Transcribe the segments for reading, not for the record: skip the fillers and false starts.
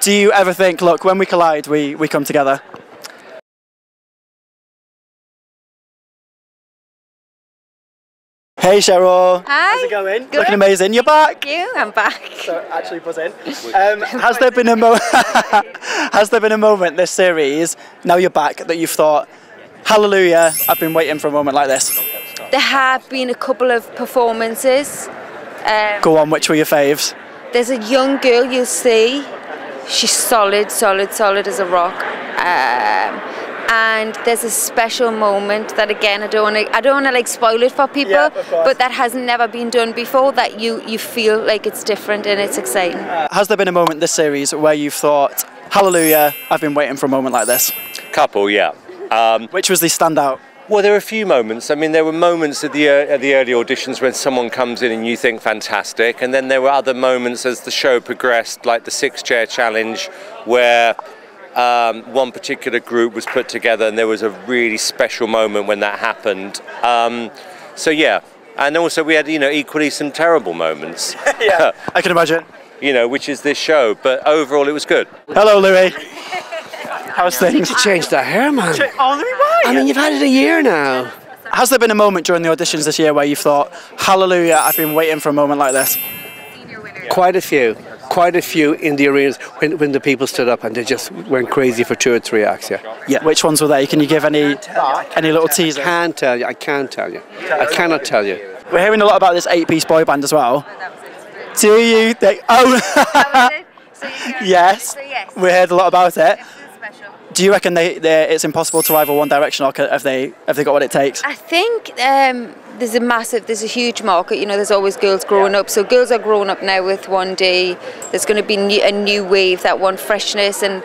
Do you ever think, look, when we collide, we come together? Hey Cheryl. Hi. How's it going? Good. Looking amazing. You're back. Thank you. I'm back. So actually buzzing. Has there been a has there been a moment this series, now you're back, that you've thought, hallelujah, I've been waiting for a moment like this? There have been a couple of performances. Go on, which were your faves? There's a young girl you'll see. She's solid as a rock. And there's a special moment that, again, I don't want to like spoil it for people, Yeah, of course. but that has never been done before. That you feel like it's different and it's exciting. Has there been a moment this series where you've thought, hallelujah, I've been waiting for a moment like this? Couple, yeah. Which was the standout? Well, there were a few moments. I mean, there were moments at the early auditions when someone comes in and you think fantastic, and then there were other moments as the show progressed, like the 6-chair challenge, where one particular group was put together and there was a really special moment when that happened. So yeah, and also we had, equally some terrible moments. Yeah, I can imagine. Which is this show, but overall it was good. Hello, Louis. How's things? To change that hair, man. Oh, Louis, why? I mean, you've had it a year now. Has there been a moment during the auditions this year where you've thought, hallelujah, I've been waiting for a moment like this? Quite a few in the arenas when the people stood up and they just went crazy for 2 or 3 acts. Yeah. Which ones were they? Can you give any little teaser? I can't tell you. I cannot tell you. We're hearing a lot about this 8-piece boy band as well. Do you think? Oh, yes. We heard a lot about it. Do you reckon it's impossible to rival One Direction, or have they got what it takes? I think there's a huge market. There's always girls growing up. So girls are growing up now with 1D. There's going to be a new wave that want freshness, and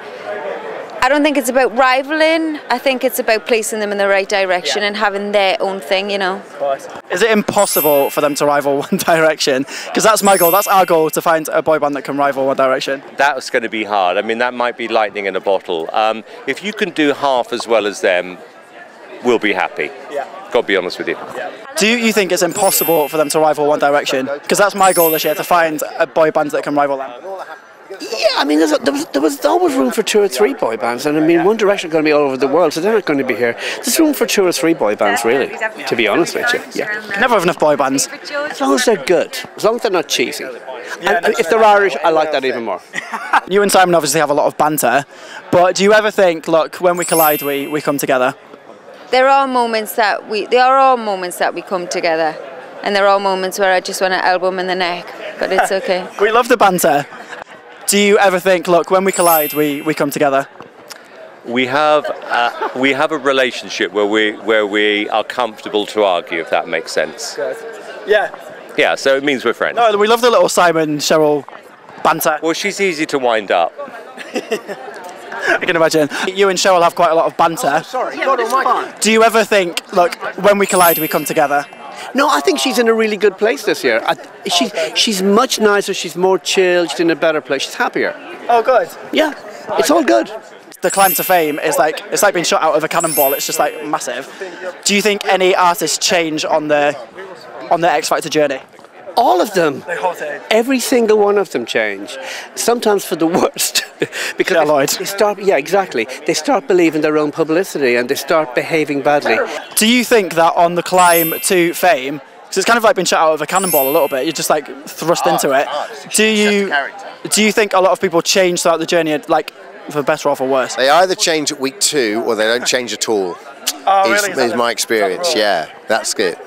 I don't think it's about rivaling. I think it's about placing them in the right direction and having their own thing. Is it impossible for them to rival One Direction? Because that's my goal. That's our goal, to find a boy band that can rival One Direction. That's going to be hard. I mean, that might be lightning in a bottle. If you can do half as well as them, we'll be happy. Yeah. Got to be honest with you. Yeah. Do you think it's impossible for them to rival One Direction? Because that's my goal this year, to find a boy band that can rival them. Yeah, I mean, there was always room for 2 or 3 boy bands, and I mean, One Direction are going to be all over the world, so they're not going to be here. There's room for 2 or 3 boy bands, really, to be honest with you. Yeah. Never have enough boy bands. As long as they're good, as long as they're not cheesy. And if they're Irish, I like that even more. You and Simon obviously have a lot of banter, but do you ever think, look, when we collide, we come together? There are moments that we come together, and there are moments where I just want to elbow him in the neck, but it's okay. We love the banter. Do you ever think, look, when we collide, we come together? We have a relationship where we are comfortable to argue, if that makes sense. Yeah. Yeah, so it means we're friends. No, we love the little Simon Cheryl banter. Well, she's easy to wind up. I can imagine. You and Cheryl have quite a lot of banter. Oh, sorry. Yeah, do you ever think, look, when we collide, we come together? No, I think she's in a really good place this year. She's much nicer, she's more chilled, she's in a better place, she's happier. Oh, good. Yeah, it's all good. The climb to fame is it's like being shot out of a cannonball. It's just like massive. Do you think any artists change on their X Factor journey? All of them. Every single one of them change. Sometimes for the worst. Because they start, yeah, exactly. They start believing their own publicity and they start behaving badly. Do you think that on the climb to fame, because it's kind of like being shot out of a cannonball a little bit, you're just like thrust into it. Do you think a lot of people change throughout the journey, like for better or for worse? They either change at week 2 or they don't change at all. Oh, really? Is my experience. Yeah, that's good.